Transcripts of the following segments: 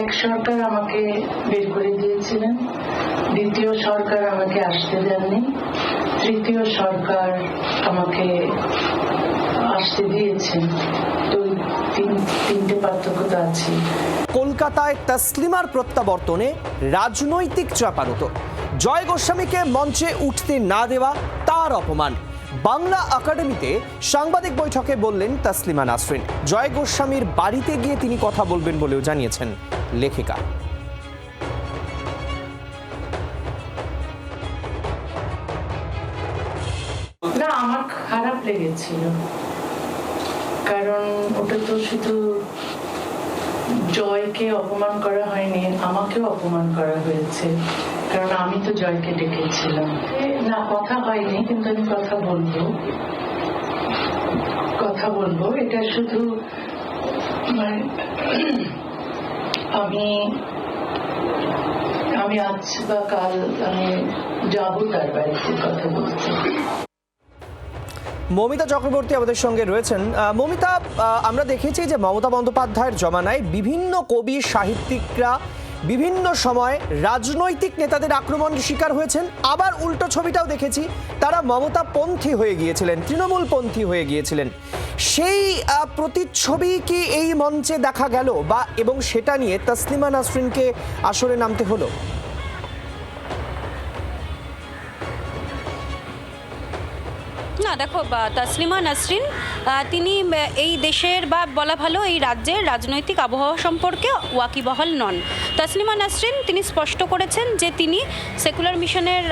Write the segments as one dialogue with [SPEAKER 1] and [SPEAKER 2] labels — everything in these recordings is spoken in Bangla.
[SPEAKER 1] এক সরকার আমাকে বের করে দিয়েছিলেন, দ্বিতীয় সরকার আমাকে আসতে দেননি, তৃতীয় সরকার আমাকে আসতে দিয়েছেন। তো তিনটে পার্থক্য তো আছে।
[SPEAKER 2] কলকাতায় তসলিমার প্রত্যাবর্তনে রাজনৈতিক চাপানুতো, জয় গোস্বামীকে মঞ্চে উঠতে না দেওয়া তার অপমান। বাংলা একাডেমিতে সাংবাদিক বৈঠকে বললেন তসলিমা নাসরিন। জয় গোস্বামীর বাড়িতে গিয়ে তিনি কথা বলবেন বলেও জানিয়েছেন লেখিকা।
[SPEAKER 1] না, আমার খারাপ লেগেছিল, কারণ ওটা তো শুধু জয়কে অপমান করা হয়নি, আমাকেও অপমান করা হয়েছে, কারণ আমি তো জয়কে ডেকেছিলাম। না, কথা হয়নি, কিন্তু আমি কথা বলবো। এটা শুধু আমি আজ বা কাল আমি যাবো তার বাড়িতে কথা বলতে।
[SPEAKER 2] মমিতা চক্রবর্তী আমাদের সঙ্গে রয়েছেন। মমিতা, আমরা দেখেছি যে মমতা বন্দ্যোপাধ্যায়ের জমানায় বিভিন্ন কবি সাহিত্যিকরা বিভিন্ন সময় রাজনৈতিক নেতাদের আক্রমণের শিকার হয়েছেন, আবার উল্টো ছবিটাও দেখেছি তারা মমতা পন্থী হয়ে গিয়েছিলেন, তৃণমূল পন্থী হয়ে গিয়েছিলেন। সেই প্রতিচ্ছবি কি এই মঞ্চে দেখা গেল, বা এবং সেটা নিয়ে তসলিমা নাসরিনকে আসরে নামতে হলো?
[SPEAKER 3] না, দেখো, তসলিমা নাসরিন তিনি এই দেশের বা বলা ভালো এই রাজ্যের রাজনৈতিক আবহাওয়া সম্পর্কে ওয়াকিবহাল নন। তসলিমা নাসরিন তিনি স্পষ্ট করেছেন যে তিনি সেকুলার মিশনের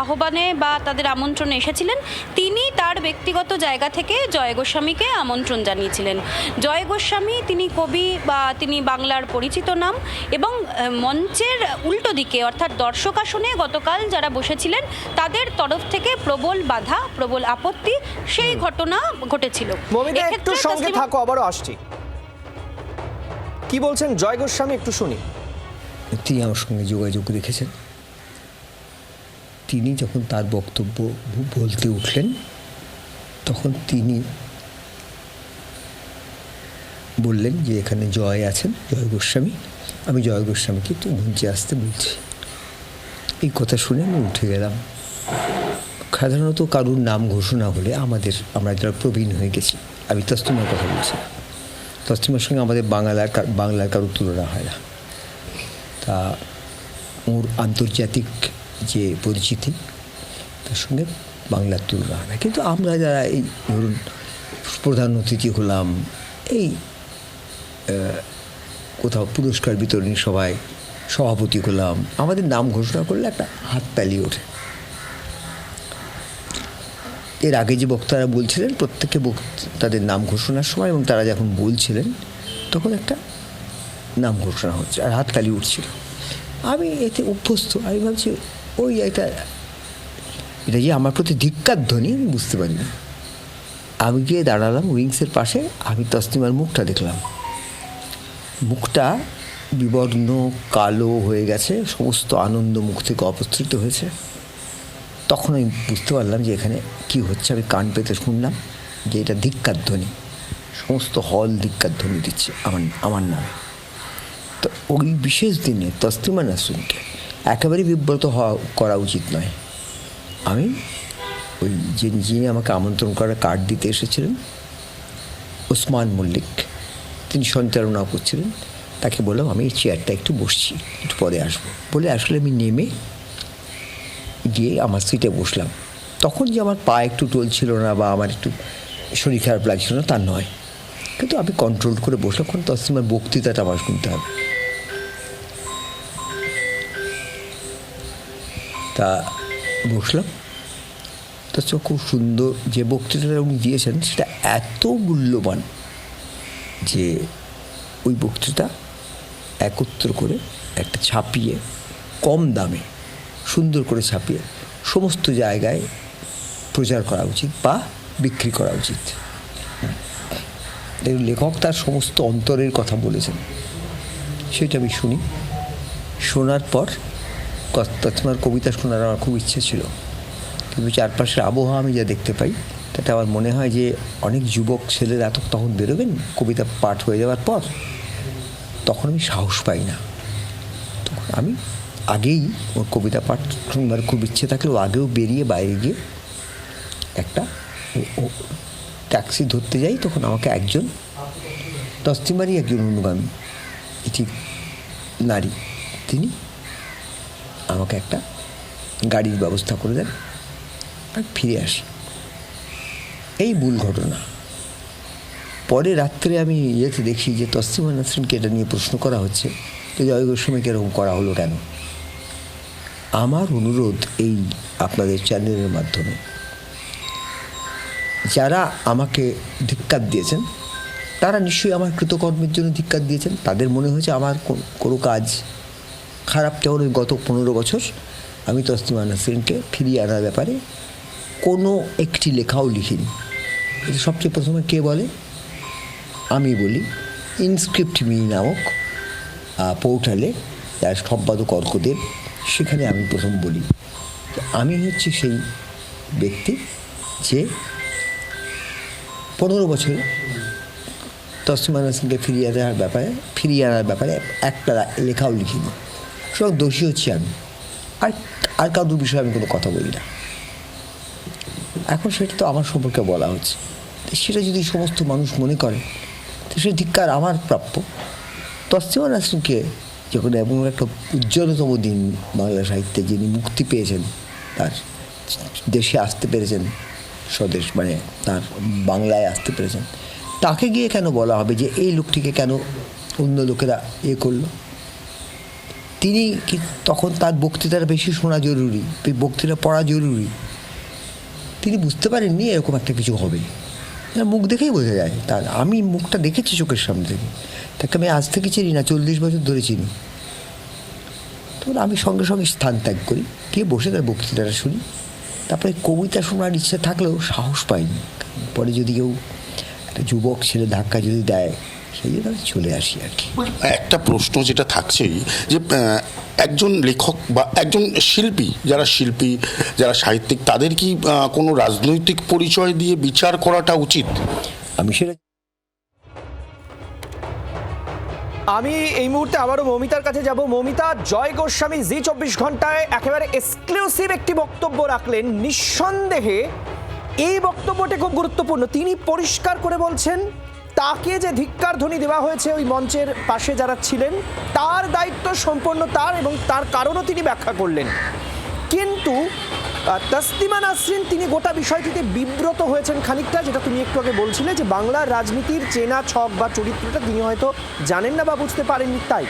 [SPEAKER 3] আহ্বানে বা তাদের আমন্ত্রণে এসেছিলেন। তিনি তার ব্যক্তিগত জায়গা থেকে জয় গোস্বামীকে আমন্ত্রণ জানিয়েছিলেন। জয় গোস্বামী তিনি কবি, বা তিনি বাংলার পরিচিত নাম, এবং মঞ্চের উল্টো দিকে অর্থাৎ দর্শক আসনে গতকাল যারা বসেছিলেন তাদের তরফ থেকে প্রবল বাধা, প্রবল আপত্তি, সেই ঘটনা ঘটেছিল।
[SPEAKER 2] মমিতা, একটু সঙ্গে থাকো, আবারও আসছি। কি বলছেন জয় গোস্বামী, একটু শুনি।
[SPEAKER 4] তিনি আমার সঙ্গে যোগাযোগ রেখেছেন। তিনি যখন তার বক্তব্য বলতে উঠলেন তখন তিনি বললেন যে এখানে জয় আছেন, জয় গোস্বামী, আমি জয় গোস্বামীকে একটু মঞ্চে আসতে বলছি। এই কথা শুনে আমি উঠে গেলাম। সাধারণত কারুর নাম ঘোষণা হলে আমরা যারা প্রবীণ হয়ে গেছি, আমি তসলিমার কথা বলছি, তসলিমার সঙ্গে আমাদের বাংলার কারোর তুলনা হয় না। তা ওর আন্তর্জাতিক যে পরিচিতি তার সঙ্গে বাংলার তুলনা হয় না। কিন্তু আমরা যারা এই ধরুন প্রধান অতিথি হলাম, এই কোথাও পুরস্কার বিতরণী সভায় সভাপতি হলাম, আমাদের নাম ঘোষণা করলে একটা হাততালি ওঠে। এর আগে যে বক্তারা বলছিলেন প্রত্যেকে তাদের নাম ঘোষণার সময় এবং তারা যখন বলছিলেন তখন একটা নাম ঘোষণা হচ্ছে আর হাততালি উঠছিল। আমি এতে অভ্যস্ত। আমি ভাবছি এটা যে আমার প্রতি ধিক্কার ধ্বনি আমি বুঝতে পারি না। আমি গিয়ে দাঁড়ালাম উইংসের পাশে। আমি তসলিমার মুখটা দেখলাম। মুখটা বিবর্ণ কালো হয়ে গেছে, সমস্ত আনন্দ মুখ থেকে অপসৃত হয়েছে। তখন আমি বুঝতে পারলাম যে এখানে কী হচ্ছে। আমি কান পেতে শুনলাম যে এটা ধিক্কার ধ্বনি, সমস্ত হল ধিক্কার ধ্বনি দিচ্ছে আমার নামে। তো ওই বিশেষ দিনে তসলিমা নাসরিনকে একেবারেই বিব্রত করা উচিত নয়। আমি যিনি আমাকে আমন্ত্রণ করার কার্ড দিতে এসেছিলেন, ওসমান মল্লিক, তিনি সঞ্চালনা করছিলেন, তাকে বললাম আমি এই চেয়ারটা একটু বসছি, একটু পরে আসবো বলে আসলে আমি নেমে গিয়ে আমার সিটে বসলাম। তখন যে আমার পা একটু টলছিল না বা আমার একটু শরীর খারাপ লাগছিল না তা নয়, কিন্তু আমি কন্ট্রোল করে বসলাম, কারণ তসলিমার বক্তৃতাটা আমার শুনতে হবে। তা বসলাম। তো খুব সুন্দর যে বক্তৃতাটা উনি দিয়েছেন সেটা এত মূল্যবান যে ওই বক্তৃতা একত্র করে একটা ছাপিয়ে কম দামে সুন্দর করে ছাপিয়ে সমস্ত জায়গায় প্রচার করা উচিত বা বিক্রি করা উচিত। লেখক তার সমস্ত অন্তরের কথা বলেছেন, সেটা আমি শুনি। শোনার পর তসলিমার কবিতা শোনার আমার খুব ইচ্ছে ছিল, কিন্তু চারপাশের আবহাওয়া আমি যা দেখতে পাই তাতে আমার মনে হয় যে অনেক যুবক ছেলেরা তখন বেরোবেন কবিতা পাঠ হয়ে যাওয়ার পর, তখন আমি সাহস পাই না। তখন আমি আগেই ওর কবিতা পাঠ শুনবার খুব ইচ্ছে থাকলেও আগেও বেরিয়ে বাইরে গিয়ে একটা ট্যাক্সি ধরতে যাই। তখন আমাকে একজন তসলিমারই একজন অনুগামী এটি নারী, তিনি আমাকে একটা গাড়ির ব্যবস্থা করে দেন আর ফিরে আসি। এই মূল ঘটনা। পরে রাত্রে আমি ইয়েতে দেখি যে তসলিমা নাসরিনকে এটা নিয়ে প্রশ্ন করা হচ্ছে যে জয় গোস্বামীকে এরকম করা হলো কেন। আমার অনুরোধ এই আপনাদের চ্যানেলের মাধ্যমে, যারা আমাকে ধিক্কার দিয়েছেন তারা নিশ্চয়ই আমার কৃতকর্মের জন্য ধিক্কার দিয়েছেন। তাদের মনে হয়েছে আমার কোনো কাজ খারাপ। যেমন ওই গত 15 বছর আমি তসলিমা নাসরিনকে ফিরিয়ে আনার ব্যাপারে কোনো একটি লেখাও লিখিনি। এটা সবচেয়ে প্রথমে কে বলে? আমি বলি। ইনস্ক্রিপ্ট মি নামক পোর্টালে যার সম্পাদক অর্কদেব, সেখানে আমি প্রথম বলি আমি হচ্ছে সেই ব্যক্তি যে 15 বছরে তসলিমা নাসরিনকে ফিরিয়ে আনার ব্যাপারে একটা লেখাও লিখিনি। সব দোষী হচ্ছি আমি। আর কারোর বিষয়ে আমি কোনো কথা বলি না। এখন সেটা তো আমার সম্পর্কে বলা হচ্ছে, সেটা যদি সমস্ত মানুষ মনে করে তো সে ধিক্কার আমার প্রাপ্য। তসলিমা নাসরিনকে যখন এমন একটা উজ্জ্বলতম দিন বাংলা সাহিত্যে যিনি মুক্তি পেয়েছেন, তার দেশে আসতে পেরেছেন, স্বদেশ মানে তার বাংলায় আসতে পেরেছেন, তাকে গিয়ে কেন বলা হবে যে এই লোকটিকে কেন অন্য লোকেরা করলো? তিনি কি তখন তার বক্তৃতাটা বেশি শোনা জরুরি, বক্তৃতা পড়া জরুরি? তিনি বুঝতে পারেননি এরকম একটা কিছু হবে। মুখ দেখেই বোঝা যায় তার। আমি মুখটা দেখেছি চোখের সামনে থেকে, তাকে আমি আজ থেকে চিনি না, 40 বছর ধরে চিনি। তখন আমি সঙ্গে সঙ্গে স্থান ত্যাগ করি, গিয়ে বসে তার বক্তৃতাটা শুনি। তারপরে কবিতা শোনার ইচ্ছে থাকলেও সাহস পাইনি। পরে যদি কেউ একটা যুবক ছেলে ধাক্কা যদি দেয়, সেই জন্য আমি চলে আসি আর কি।
[SPEAKER 5] একটা প্রশ্ন যেটা থাকছেই যে একজন লেখক বা একজন শিল্পী, যারা সাহিত্যিক, তাদের কি কোনো রাজনৈতিক পরিচয় দিয়ে বিচার করাটা উচিত?
[SPEAKER 2] আমি এই মুহূর্তে আবারও মৌমিতার কাছে যাব। মৌমিতা, জয় গোস্বামী জি 24 ঘন্টায় একেবারে এক্সক্লুসিভ একটি বক্তব্য রাখলেন। নিঃসন্দেহে এই বক্তব্যটি খুব গুরুত্বপূর্ণ। তিনি পরিষ্কার করে বলছেন তাকে যে ধিক্কার ধ্বনি দেওয়া হয়েছে ওই মঞ্চের পাশে যারা ছিলেন, তার দায়িত্ব সম্পূর্ণ তার, এবং তার কারণও তিনি ব্যাখ্যা করলেন। কিন্তু তসলিমা নাসরিন তিনি গোটা বিষয়টিতে বিব্রত হয়েছেন খানিকটা, যেটা তুমি একটু আগে বলছিলে যে বাংলার রাজনীতির চেনা ছক বা চরিত্রটা তিনি হয়তো জানেন না বা বুঝতে পারেননি। তাই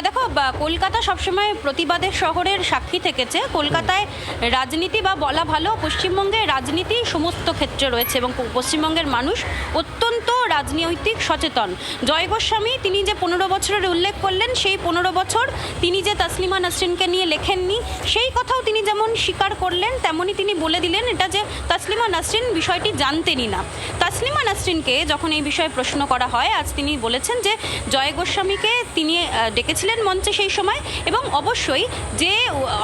[SPEAKER 3] দেখো, কলকাতা সবসময় প্রতিবাদের শহরের সাক্ষী থেকেছে। কলকাতায় রাজনীতি বা বলা ভালো পশ্চিমবঙ্গে রাজনীতি সমস্ত ক্ষেত্রে রয়েছে এবং পশ্চিমবঙ্গের মানুষ অত্যন্ত রাজনৈতিক সচেতন। জয় গোস্বামী তিনি যে 15 বছরের উল্লেখ করলেন, সেই 15 বছর তিনি যে তসলিমা নাসরিনকে নিয়ে লেখেননি সেই কথাও তিনি যেমন স্বীকার করলেন, তেমনই তিনি বলে দিলেন এটা যে তসলিমা নাসরিন বিষয়টি জানতেনই না। তসলিমা নাসরিনকে যখন এই বিষয়ে প্রশ্ন করা হয়, আজ তিনি বলেছেন যে জয় গোস্বামীকে তিনি ডেকেছিলেন মঞ্চে সেই সময়, এবং অবশ্যই যে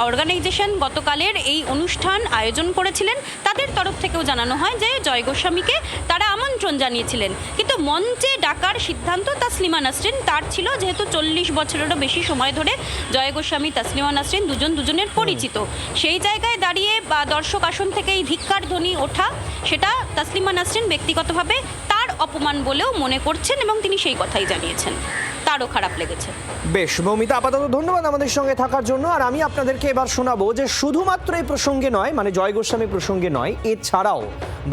[SPEAKER 3] অর্গানাইজেশন গতকালের এই অনুষ্ঠান আয়োজন করেছিলেন তাদের তরফ থেকেও জানানো হয় যে জয় গোস্বামীকে তারা আমন্ত্রণ জানিয়েছিলেন, কিন্তু মঞ্চে ডাকার সিদ্ধান্ত তসলিমা নাসরিন তার ছিল, যেহেতু 40 বছরেরও বেশি সময় ধরে জয় গোস্বামী তসলিমা নাসরিন দুজনের পরিচিত। সেই জায়গায় দাঁড়িয়ে বা দর্শক আসন থেকে এই ধিক্কার ধ্বনি ওঠা, সেটা তসলিমা নাসরিন ব্যক্তিগতভাবে তার অপমান বলেও মনে করছেন এবং তিনি সেই কথাই জানিয়েছেন। তারও খারাপ লেগেছে।
[SPEAKER 2] বেশ মৌমিতা, আপাতত ধন্যবাদ আমাদের সঙ্গে থাকার জন্য। আর আমি আপনাদেরকে এবার শোনাবো যে শুধুমাত্র এই প্রসঙ্গে নয়, মানে জয় গোস্বামী প্রসঙ্গে নয়, এছাড়াও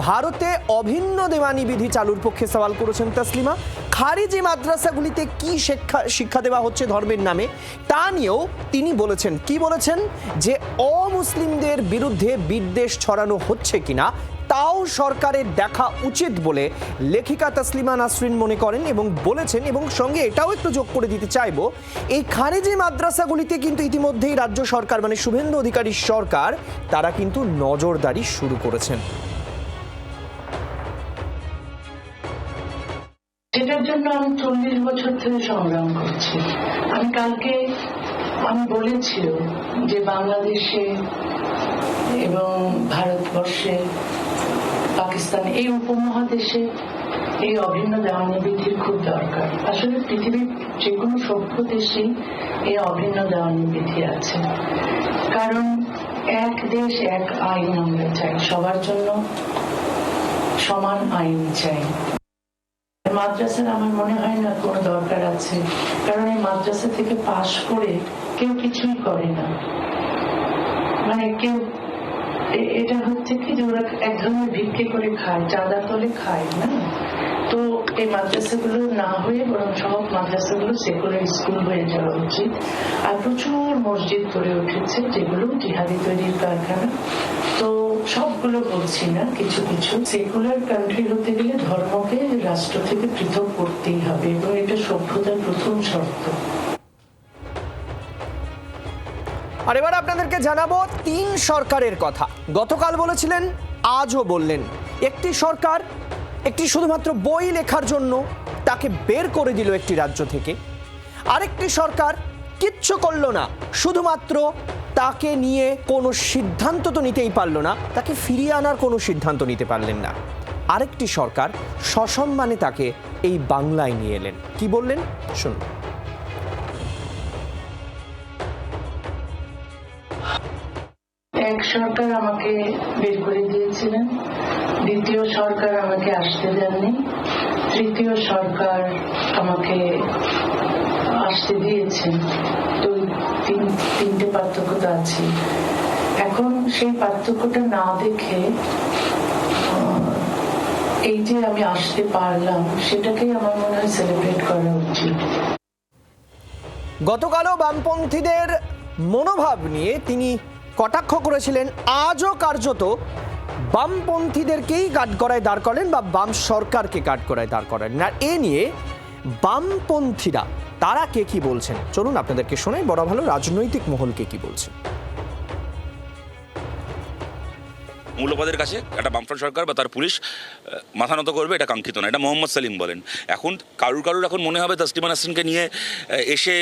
[SPEAKER 2] ভারতে অভিন্ন দেওয়ানি বিধি চালুর পক্ষে সওয়াল করেছেন তসলিমা। খারিজি মাদ্রাসাগুলিতে কি শিক্ষা দেওয়া হচ্ছে ধর্মের নামে, তা নিয়েও তিনি বলেছেন। কি বলেছেন? যে অমুসলিমদের বিরুদ্ধে বিদ্বেষ ছড়ানো হচ্ছে কিনা তাও সরকারের দেখা উচিত বলে লেখিকা তসলিমা নাসরিন মনে করেন এবং বলেছেন। এবং সঙ্গে এটাও একটু যোগ করে দিতে চাইবো, এই খারিজি মাদ্রাসাগুলিতে কিন্তু ইতিমধ্যেই রাজ্য সরকার মানে শুভেন্দু অধিকারীর সরকার তারা কিন্তু নজরদারি শুরু করেছেন।
[SPEAKER 1] সেটার জন্য আমি 40 বছর ধরে সংগ্রাম করছি। আমি বলেছিল যে বাংলাদেশে এবং ভারতবর্ষে পাকিস্তান, এই উপমহাদেশে এই অভিন্ন দেওয়ানি বিধির খুব দরকার। আসলে পৃথিবীর যে কোনো সভ্য দেশেই এই অভিন্ন দেওয়ানি বিধি আছে, কারণ এক দেশ এক আইন আমরা চাই, সবার জন্য সমান আইন চাই। মাদ্রাসার আমার মনে হয় না কোনো দরকার আছে, কারণ এই মাদ্রাসা থেকে পাশ করে কেউ কিছুই করে না, মানে কেউ এটা হচ্ছে কি যে ওরা এক ধরনের ভিক্ষে করে খায়, চাঁদা তোলে খায় না। তো এই মাদ্রাসাগুলো না হয়ে বরং সব মাদ্রাসাগুলো সেকুলার স্কুল হয়ে যাওয়া উচিত। আর প্রচুর মসজিদ গড়ে উঠেছে যেগুলো জিহাদি তৈরির কারখানা। তো সবগুলো বলছি না, কিছু কিছু। সেকুলার কান্ট্রি হতে গেলে ধর্মকে রাষ্ট্র থেকে পৃথক করতেই হবে, এবং এটা সভ্যতার প্রথম শর্ত।
[SPEAKER 2] আর এবার আপনাদেরকে জানাবো 3 সরকারের কথা। গতকাল বলেছিলেন, আজও বললেন। একটি সরকার একটি শুধুমাত্র বই লেখার জন্য তাকে বের করে দিল একটি রাজ্য থেকে। আরেকটি সরকার কিচ্ছু করলো না, শুধুমাত্র তাকে নিয়ে কোনো সিদ্ধান্ত তো নিতেই পারল না, তাকে ফিরিয়ে আনার কোনো সিদ্ধান্ত নিতে পারলেন না। আরেকটি সরকার সসম্মানে তাকে এই বাংলায় নিয়ে এলেন। কি বললেন শুনুন।
[SPEAKER 1] এক সরকার আমাকে বের করে দিয়েছিলেন, দ্বিতীয় সরকার আমাকে আসতে দেননি, তৃতীয় সরকার আমাকে আসতে দিয়েছেন। তো তিনটে পার্থক্য তো আছে। এখন সেই পার্থক্যটা না দেখে এই যে আমি আসতে পারলাম, সেটাকেই আমার মনে হয় সেলিব্রেট করা উচিত।
[SPEAKER 2] গতকালও বামপন্থীদের মনোভাব নিয়ে তিনি কটাক্ষ করেছিলেন, আজও কার্যত বামপন্থীদেরকেই কাঠগড়ায় দাঁড় করেন বা বাম সরকারকে কাঠগড়ায় দাঁড় করেন না। এ নিয়ে বামপন্থীরা তারা কে কি বলছেন চলুন আপনাদেরকে শোনাই, বড় ভালো রাজনৈতিক মহলকে কি বলছেন।
[SPEAKER 6] মৌলবাদের কাছে একটা বামফ্রন্ট সরকার বা তার পুলিশ মাথা নত করবে, এটা কাঙ্ক্ষিত না। এটা মোহাম্মদ সেলিম বলেন। এখন কারুর এখন মনে হবে তাসলিমা নাসরিনকে নিয়ে এসে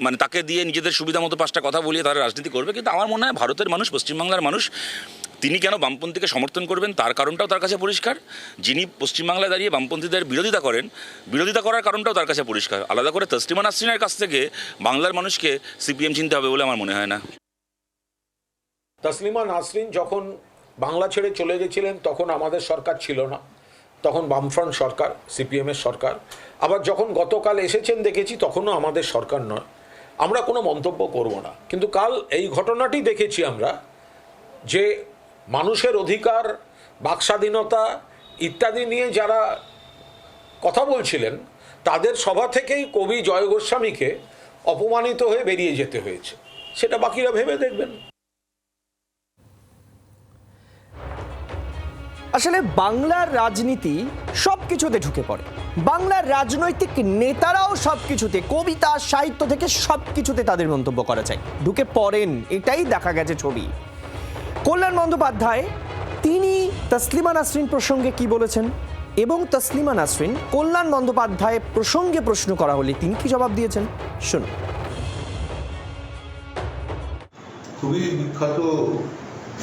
[SPEAKER 6] মানে তাকে দিয়ে নিজেদের সুবিধা মতো 5টা কথা বলিয়ে তারা রাজনীতি করবে। কিন্তু আমার মনে হয় ভারতের মানুষ, পশ্চিমবাংলার মানুষ, তিনি কেন বামপন্থীকে সমর্থন করবেন তার কারণটাও তার কাছে পরিষ্কার। যিনি পশ্চিমবাংলায় দাঁড়িয়ে বামপন্থীদের বিরোধিতা করেন, বিরোধিতা করার কারণটাও তার কাছে পরিষ্কার। আলাদা করে তাসলিমা নাসরিনের কাছ থেকে বাংলার মানুষকে সিপিএম চিনতে হবে বলে আমার মনে হয় না।
[SPEAKER 7] তাসলিমা নাসরিন যখন বাংলা ছেড়ে চলে গেছিলেন তখন আমাদের সরকার ছিল না, তখন বামফ্রন্ট সরকার, সিপিএমের সরকার। আবার যখন গতকাল এসেছেন দেখেছি তখনও আমাদের সরকার নয়। আমরা কোনো মন্তব্য করব না, কিন্তু কাল এই ঘটনাটি দেখেছি আমরা, যে মানুষের অধিকার, বাকস্বাধীনতা ইত্যাদি নিয়ে যারা কথা বলছিলেন তাদের সভা থেকেই কবি জয় গোস্বামীকে অপমানিত হয়ে বেরিয়ে যেতে হয়েছে। সেটা বাকিরা ভেবে দেখবেন।
[SPEAKER 2] আসলে বাংলার রাজনীতি সব কিছুতে ঢুকে পড়ে, বাংলার রাজনৈতিক নেতারাও সব কিছুতে, কবিতা সাহিত্য থেকে সব কিছুতে তাদের মন্তব্য করা যায়, ঢুকে পড়েন। এটাই দেখা গেছে ছবি। কল্যাণ বন্দ্যোপাধ্যায় তিনি তাসলিমা নাসরিন প্রসঙ্গে কি বলেছেন এবং তাসলিমা নাসরিন কল্যাণ বন্দ্যোপাধ্যায় প্রসঙ্গে প্রশ্ন করা হলে তিনি কি জবাব দিয়েছেন শুনুন।
[SPEAKER 8] খুবই বিখ্যাত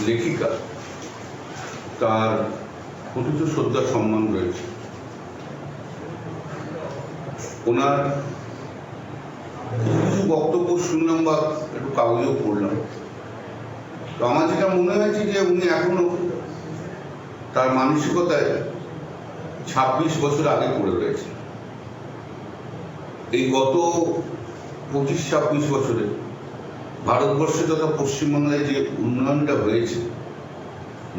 [SPEAKER 8] লেখিকা, তার প্রচুর শ্রদ্ধা সম্মান রয়েছে। ওনার কিছু বক্তব্য শুনলাম বা একটু কাগজেও পড়লাম, তো আমার যেটা মনে হয়েছে যে উনি এখনো তার মানসিকতায় 26 বছর আগে পড়ে রয়েছে। এই গত 25-26 বছরে ভারতবর্ষে তথা পশ্চিমবাংলায় যে উন্নয়নটা হয়েছে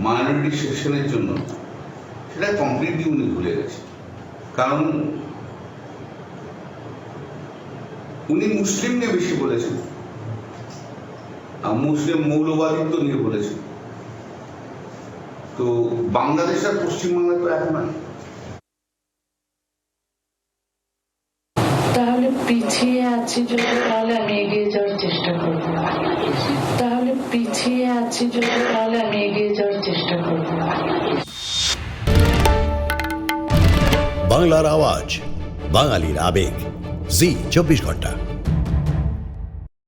[SPEAKER 8] মাইনরিটি সেকশনের জন্য, সেটা কমপ্লিটলি উনি ভুলে গেছে। কারণ উনি মুসলিম নিয়ে বেশি বলেছেন, মুসলিম মৌলবাদিত্ব নিয়ে বলেছেন। তো বাংলাদেশ আর পশ্চিমবাংলা তো এক নয়।
[SPEAKER 1] তাহলে পিছিয়ে আছি যদি, তাহলে আমি এগিয়ে যাওয়ার চেষ্টা করব। তাহলে পিছিয়ে আছি যদি, তাহলে আমি এগিয়ে যাওয়ার চেষ্টা করব।
[SPEAKER 9] বাংলার আওয়াজ, বাঙালির আবেগ, জি 24 ঘন্টা।